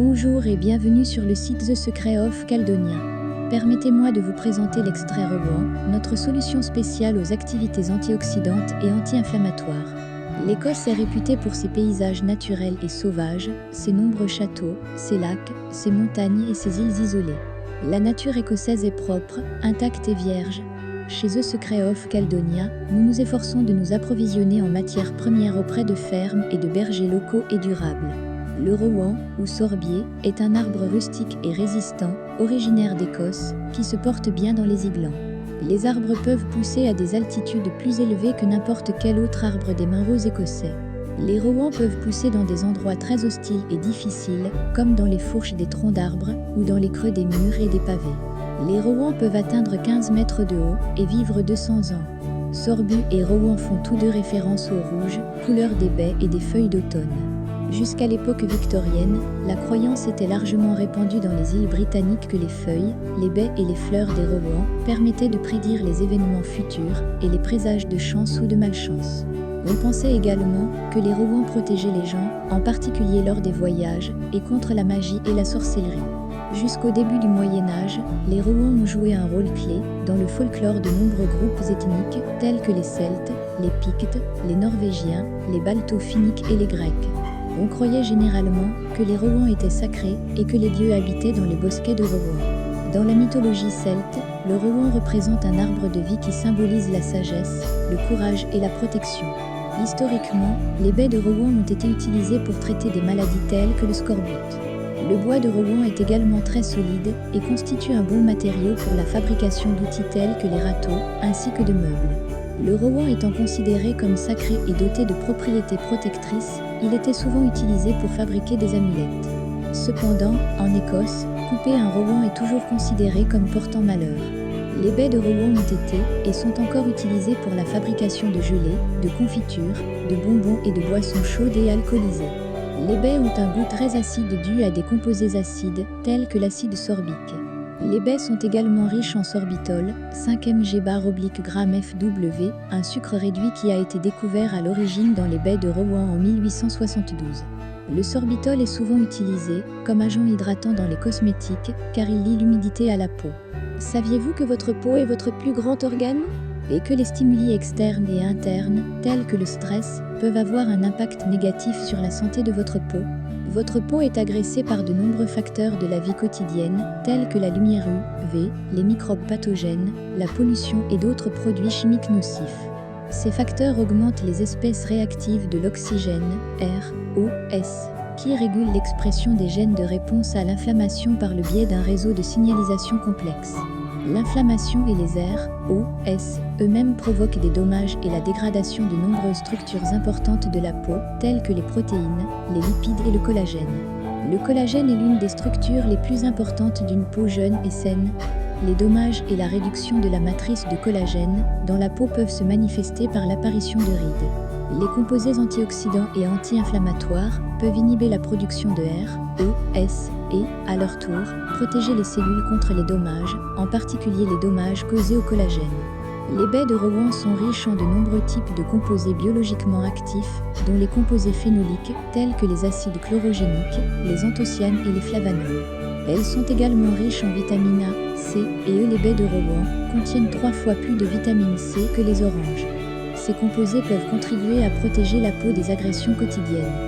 Bonjour et bienvenue sur le site The Secret of Caledonia. Permettez-moi de vous présenter l'extrait Rowan, notre solution spéciale aux activités antioxydantes et anti-inflammatoires. L'Écosse est réputée pour ses paysages naturels et sauvages, ses nombreux châteaux, ses lacs, ses montagnes et ses îles isolées. La nature écossaise est propre, intacte et vierge. Chez The Secret of Caledonia, nous nous efforçons de nous approvisionner en matières premières auprès de fermes et de bergers locaux et durables. Le rowan, ou sorbier, est un arbre rustique et résistant, originaire d'Écosse, qui se porte bien dans les îles. Les arbres peuvent pousser à des altitudes plus élevées que n'importe quel autre arbre des marais écossais. Les rowans peuvent pousser dans des endroits très hostiles et difficiles, comme dans les fourches des troncs d'arbres ou dans les creux des murs et des pavés. Les rowans peuvent atteindre 15 mètres de haut et vivre 200 ans. Sorbu et rowan font tous deux référence au rouge, couleur des baies et des feuilles d'automne. Jusqu'à l'époque victorienne, la croyance était largement répandue dans les îles britanniques que les feuilles, les baies et les fleurs des rowans permettaient de prédire les événements futurs et les présages de chance ou de malchance. On pensait également que les rowans protégeaient les gens, en particulier lors des voyages, et contre la magie et la sorcellerie. Jusqu'au début du Moyen-Âge, les rowans ont joué un rôle clé dans le folklore de nombreux groupes ethniques tels que les Celtes, les Pictes, les Norvégiens, les Balto-Finniques et les Grecs. On croyait généralement que les rowans étaient sacrés et que les dieux habitaient dans les bosquets de rowan. Dans la mythologie celte, le rowan représente un arbre de vie qui symbolise la sagesse, le courage et la protection. Historiquement, les baies de rowan ont été utilisées pour traiter des maladies telles que le scorbut. Le bois de rowan est également très solide et constitue un bon matériau pour la fabrication d'outils tels que les râteaux, ainsi que de meubles. Le rowan étant considéré comme sacré et doté de propriétés protectrices, il était souvent utilisé pour fabriquer des amulettes. Cependant, en Écosse, couper un rowan est toujours considéré comme portant malheur. Les baies de rowan ont été et sont encore utilisées pour la fabrication de gelées, de confitures, de bonbons et de boissons chaudes et alcoolisées. Les baies ont un goût très acide dû à des composés acides, tels que l'acide sorbique. Les baies sont également riches en sorbitol, 5-mg/g-FW, un sucre réduit qui a été découvert à l'origine dans les baies de Rowan en 1872. Le sorbitol est souvent utilisé comme agent hydratant dans les cosmétiques car il lie l'humidité à la peau. Saviez-vous que votre peau est votre plus grand organe ? Et que les stimuli externes et internes, tels que le stress, peuvent avoir un impact négatif sur la santé de votre peau ? Votre peau est agressée par de nombreux facteurs de la vie quotidienne, tels que la lumière UV, les microbes pathogènes, la pollution et d'autres produits chimiques nocifs. Ces facteurs augmentent les espèces réactives de l'oxygène, ROS, qui régulent l'expression des gènes de réponse à l'inflammation par le biais d'un réseau de signalisation complexe. L'inflammation et les ROS eux-mêmes provoquent des dommages et la dégradation de nombreuses structures importantes de la peau, telles que les protéines, les lipides et le collagène. Le collagène est l'une des structures les plus importantes d'une peau jeune et saine. Les dommages et la réduction de la matrice de collagène dans la peau peuvent se manifester par l'apparition de rides. Les composés antioxydants et anti-inflammatoires peuvent inhiber la production de ROS et, à leur tour, protéger les cellules contre les dommages, en particulier les dommages causés au collagène. Les baies de rowan sont riches en de nombreux types de composés biologiquement actifs, dont les composés phénoliques, tels que les acides chlorogéniques, les anthocyanes et les flavanols. Elles sont également riches en vitamine A, C et E. Les baies de rowan contiennent 3 fois plus de vitamine C que les oranges. Ces composés peuvent contribuer à protéger la peau des agressions quotidiennes.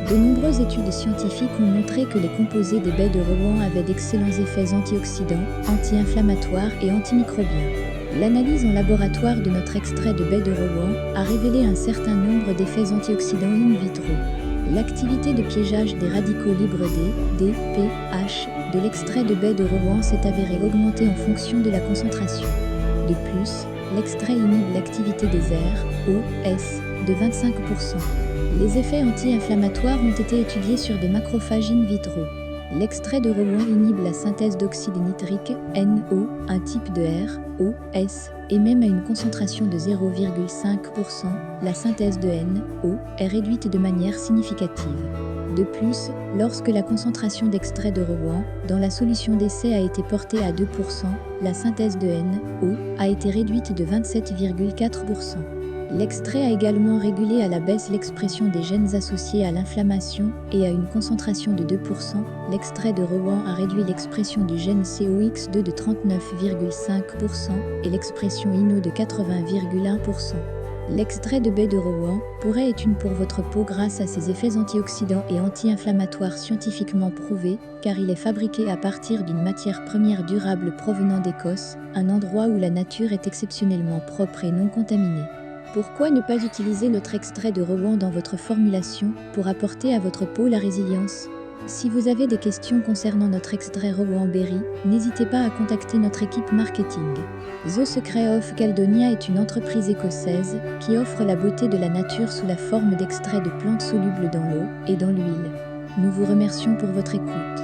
De nombreuses études scientifiques ont montré que les composés des baies de rowan avaient d'excellents effets antioxydants, anti-inflammatoires et antimicrobiens. L'analyse en laboratoire de notre extrait de baies de rowan a révélé un certain nombre d'effets antioxydants in vitro. L'activité de piégeage des radicaux libres DPH, de l'extrait de baies de rowan s'est avérée augmenter en fonction de la concentration. De plus, l'extrait inhibe l'activité des ROS de 25%. Les effets anti-inflammatoires ont été étudiés sur des macrophages in vitro. L'extrait de rowan inhibe la synthèse d'oxyde nitrique, NO, un type de ROS, et même à une concentration de 0,5%, la synthèse de NO est réduite de manière significative. De plus, lorsque la concentration d'extrait de rowan dans la solution d'essai a été portée à 2%, la synthèse de NO a été réduite de 27,4%. L'extrait a également régulé à la baisse l'expression des gènes associés à l'inflammation et à une concentration de 2%. L'extrait de Rohan a réduit l'expression du gène COX2 de 39,5% et l'expression INO de 80,1%. L'extrait de baie de Rohan pourrait être une pour votre peau grâce à ses effets antioxydants et anti-inflammatoires scientifiquement prouvés, car il est fabriqué à partir d'une matière première durable provenant d'Écosse, un endroit où la nature est exceptionnellement propre et non contaminée. Pourquoi ne pas utiliser notre extrait de Rohan dans votre formulation pour apporter à votre peau la résilience ? Si vous avez des questions concernant notre extrait Rohan Berry, n'hésitez pas à contacter notre équipe marketing. The Secret of Caledonia est une entreprise écossaise qui offre la beauté de la nature sous la forme d'extraits de plantes solubles dans l'eau et dans l'huile. Nous vous remercions pour votre écoute.